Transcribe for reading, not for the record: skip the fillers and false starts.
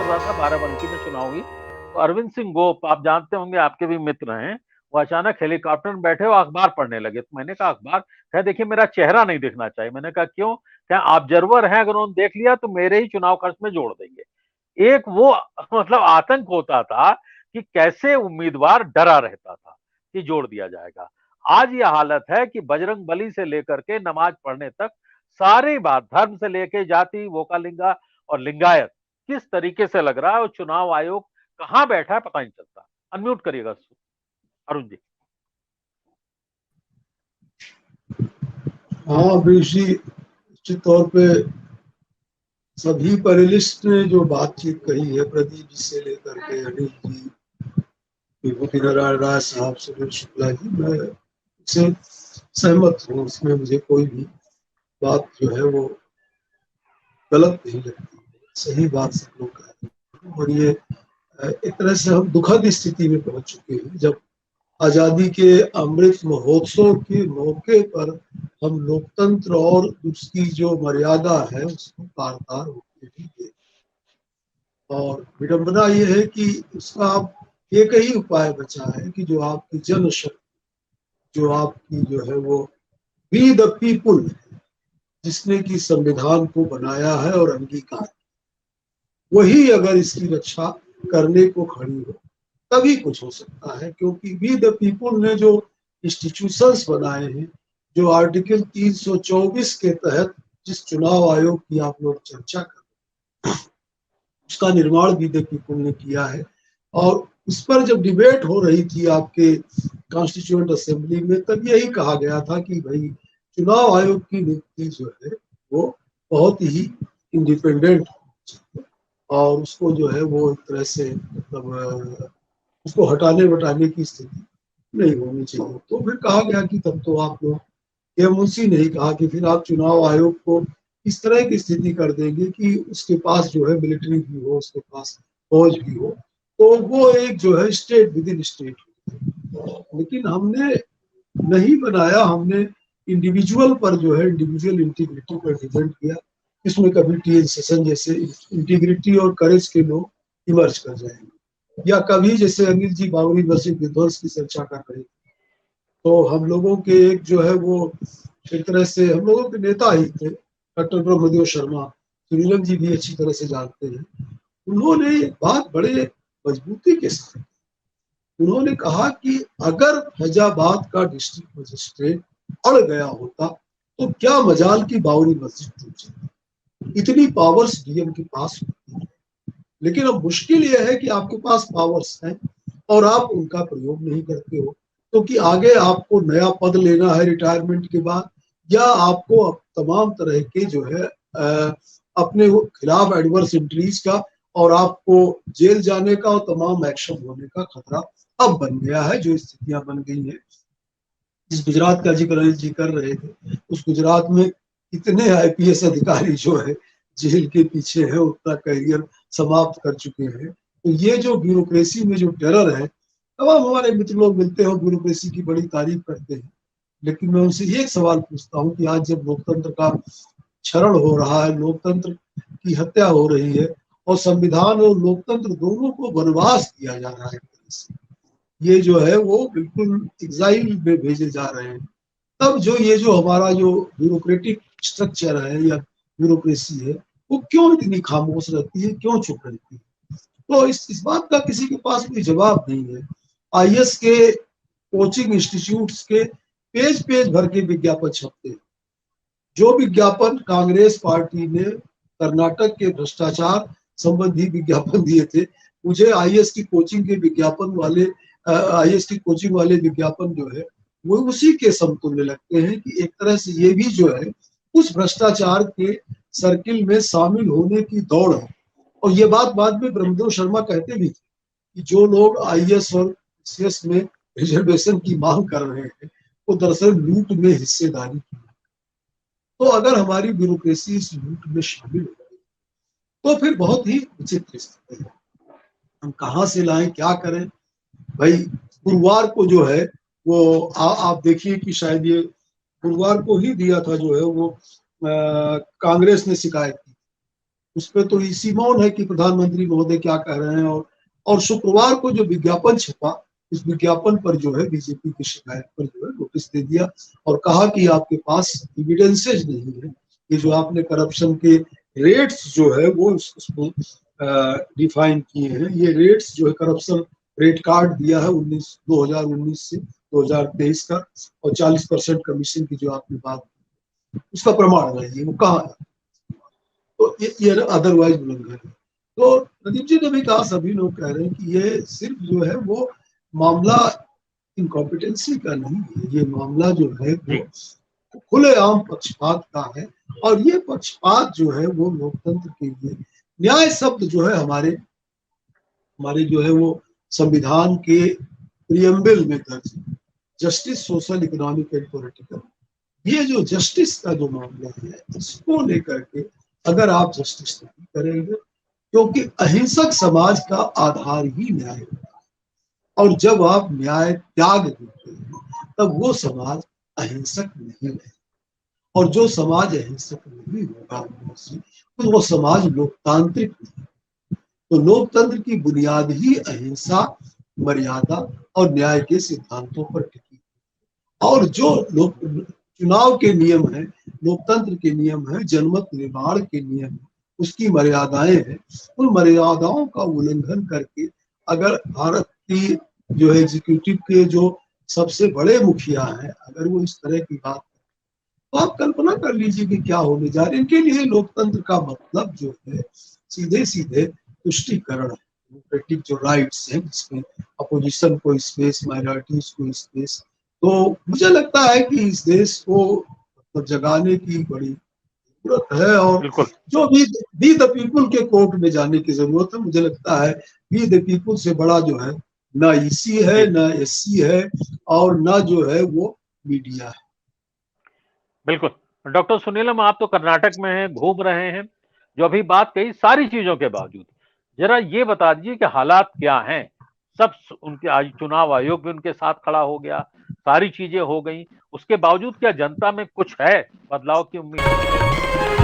रहा था बाराबंकी में चुनाव हुई, तो अरविंद सिंह गोप आप जानते होंगे, आपके भी मित्र हैं, वो अचानक हेलीकॉप्टर में बैठे वो अखबार पढ़ने लगे। तो मैंने कहा अखबार? कहा देखिए मेरा चेहरा नहीं दिखना चाहिए। मैंने कहा क्यों? क्या ऑब्जर्वर हैं, अगर उन्होंने देख लिया तो मेरे ही चुनाव खर्च में जोड़ देंगे। एक वो मतलब आतंक होता था कि कैसे उम्मीदवार डरा रहता था कि जोड़ दिया जाएगा। आज यह हालत है कि बजरंग बली से लेकर के नमाज पढ़ने तक सारी बात, धर्म से लेके जाति, वोकालिंगा और लिंगायत, किस तरीके से लग रहा है, और चुनाव आयोग कहां बैठा है पता नहीं चलता। अनम्यूट करिएगा अरुण जी। हाँ अभिषी, निश्चित तौर पे सभी पैनलिस्ट ने जो बातचीत कही है, प्रदीप जी से लेकर के अनिल जी, विभूति नारायण राय साहब, सुनील शुक्ला जी, मैं इससे सहमत हूँ। इसमें मुझे कोई भी बात जो है वो गलत नहीं लगती, सही बात सब लोग कह रहे हैं। और ये एक तरह से हम दुखद स्थिति में पहुंच चुके हैं, जब आजादी के अमृत महोत्सव के मौके पर हम लोकतंत्र और उसकी जो मर्यादा है उसको तार तार होते ही देख। और विडंबना ये है कि उसका अब एक ही उपाय बचा है कि जो आपकी जनशक्ति, जो आपकी जो है वो वी द पीपुल, जिसने की संविधान को बनाया है और अंगीकार, वही अगर इसकी रक्षा करने को खड़ी हो तभी कुछ हो सकता है। क्योंकि वी द पीपुल ने जो इंस्टीट्यूशंस बनाए हैं, जो आर्टिकल 324 के तहत जिस चुनाव आयोग की आप लोग चर्चा कर, उसका निर्माण वी द पीपुल ने किया है। और उस पर जब डिबेट हो रही थी आपके कॉन्स्टिट्यूएंट असेंबली में, तब यही कहा गया था कि भाई चुनाव आयोग की नियुक्ति जो है वो बहुत ही इंडिपेंडेंट और उसको जो है वो एक तरह से मतलब उसको हटाने वटाने की स्थिति नहीं होनी चाहिए। तो फिर कहा गया कि तब तो आप लोग, एमओसी ने ही कहा कि फिर आप चुनाव आयोग को इस तरह की स्थिति कर देंगे कि उसके पास जो है मिलिट्री भी हो, उसके पास फौज भी हो, तो वो एक जो है स्टेट विद इन स्टेट। लेकिन हमने नहीं बनाया, हमने इंडिविजुअल पर जो है इंडिविजुअल इंटीग्रिटी पर डिपेंड किया। इसमें कभी टीएन सेशन जैसे इंटीग्रिटी और करेज के लोग इमर्ज कर जाएंगे, या कभी जैसे अनिल जी बाबरी मस्जिद विध्वंस की चर्चा कर रहे थे, तो हम लोगों के एक जो है वो एक तरह से हम लोगों के नेता ही थे, डॉक्टर ब्रह्मदेव शर्मा, सुनीलम जी भी अच्छी तरह से जानते हैं। उन्होंने बात बड़े मजबूती के साथ, उन्होंने कहा कि अगर फैजाबाद का डिस्ट्रिक्ट मजिस्ट्रेट अड़ गया होता तो क्या मजाल की बावरी मस्जिद टूट जाती। इतनी पावर्स डीएम के पास होती है, लेकिन अब मुश्किल यह है कि आपके पास पावर्स हैं और आप उनका प्रयोग नहीं करते हो, क्योंकि तो आगे आपको नया पद लेना है रिटायरमेंट के बाद, या आपको तमाम तरह के जो है अपने खिलाफ एडवर्स एंट्रीज का और आपको जेल जाने का और तमाम एक्शन होने का खतरा अब बन गया है। जो स्थितियां बन गई हैं, जिस गुजरात का जिक्र अनिल जी कर रहे थे, उस गुजरात में इतने आईपीएस अधिकारी जो है जेल के पीछे है, उतना करियर समाप्त कर चुके हैं। तो ये जो ब्यूरोक्रेसी में जो टेरर है, तमाम हमारे मित्र लोग मिलते हैं ब्यूरोक्रेसी की बड़ी तारीफ करते हैं, लेकिन मैं उनसे एक सवाल पूछता हूँ कि आज जब लोकतंत्र का क्षरण हो रहा है, लोकतंत्र की हत्या हो रही है और संविधान और लोकतंत्र दोनों को वनवास किया जा रहा है, ये जो है वो बिल्कुल एग्जाइल में भेजे जा रहे हैं, तब जो ये जो हमारा जो ब्यूरोक्रेटिक स्ट्रक्चर है या ब्यूरोक्रेसी है, वो क्यों इतनी खामोश रहती है, क्यों चुप रहती है? तो इस बात का किसी के पास कोई जवाब नहीं है। आईएएस के कोचिंग इंस्टीट्यूट्स के पेज पेज भर के विज्ञापन छपते हैं। जो विज्ञापन कांग्रेस पार्टी ने कर्नाटक के भ्रष्टाचार संबंधी विज्ञापन दिए थे, मुझे आईएएस की कोचिंग के विज्ञापन वाले आईएएस की कोचिंग वाले विज्ञापन जो है वो उसी के समतुल्य लगते हैं कि एक तरह से ये भी जो है उस भ्रष्टाचार के सर्किल में शामिल होने की दौड़ है। और ये बात बाद में ब्रह्मदेव शर्मा कहते भी थे कि जो लोग आईएएस और सीएस में रिजर्वेशन की मांग कर रहे हैं वो दरअसल लूट में हिस्सेदारी की। तो अगर हमारी ब्यूरोक्रेसी इस लूट में शामिल हो गई तो फिर बहुत ही विचित्र स्थिति है। हम कहाँ से लाएं, क्या करें? भाई गुरुवार को जो है वो आप देखिए कि शायद ये गुरुवार को ही दिया था जो है वो कांग्रेस ने शिकायत की उस पर तो इसी मौन है कि प्रधानमंत्री महोदय क्या कह रहे हैं। और शुक्रवार को जो विज्ञापन छपा, उस विज्ञापन पर जो है बीजेपी की शिकायत पर जो है नोटिस दे दिया और कहा कि आपके पास एविडेंसेज नहीं है। ये जो आपने करप्शन के रेट्स जो है वो उसको डिफाइन किए हैं। ये रेट्स जो है करप्शन रेट कार्ड दिया है 2019 से 2023 का, और 40% कमीशन की जो आपने बात, उसका प्रमाण है ये, वो कहाँ है? तो ये अदरवाइज उल्लंघन है। तो प्रदीप जी ने भी कहा, सभी लोग कह रहे हैं कि ये सिर्फ जो है वो मामला इनकॉम्पिटेंसी का नहीं है, ये मामला जो है वो खुलेआम पक्षपात का है। और ये पक्षपात जो है वो लोकतंत्र के लिए, न्याय शब्द जो है हमारे हमारे जो है वो संविधान के प्रियम्बल में दर्ज है, justice, social, economic and political. ये जो जस्टिस का जो मामला है, इसको लेकर के अगर आप जस्टिस नहीं करेंगे, क्योंकि अहिंसक समाज का आधार ही न्याय होता है, और जब आप न्याय त्याग देते हैं तब वो समाज अहिंसक नहीं है। और जो समाज अहिंसक नहीं होगा तो वो समाज लोकतांत्रिक नहीं। तो लोकतंत्र की बुनियाद ही अहिंसा, मर्यादा और न्याय के सिद्धांतों पर टिकी। और जो लोक चुनाव के नियम है, लोकतंत्र के नियम है, जनमत निर्माण के नियम है, उसकी मर्यादाएं हैं, उन मर्यादाओं का उल्लंघन करके अगर भारत की जो है एग्जीक्यूटिव के जो सबसे बड़े मुखिया हैं, अगर वो इस तरह की बात, तो आप कल्पना कर लीजिए कि क्या होने जा रहा है। इनके लिए लोकतंत्र का मतलब जो है सीधे सीधे तुष्टीकरण है, डेमोक्रेटिक जो राइट्स हैं, जिसमें अपोजिशन को स्पेस, माइनॉरिटीज को स्पेस। तो मुझे लगता है कि इस देश को मतलब जगाने की बड़ी जरूरत है, और जो वी द पीपुल के कोर्ट में जाने की जरूरत है। मुझे लगता है वी द पीपुल से बड़ा जो है ना ईसी है, ना एससी है, और ना जो है वो मीडिया है। बिल्कुल डॉक्टर सुनीलम, आप तो कर्नाटक में हैं, घूम रहे हैं, जो अभी बात कही सारी चीजों के बावजूद जरा ये बता दीजिए कि हालात क्या हैं। सब उनके आज चुनाव आयोग भी उनके साथ खड़ा हो गया, सारी चीजें हो गई, उसके बावजूद क्या जनता में कुछ है बदलाव की उम्मीद?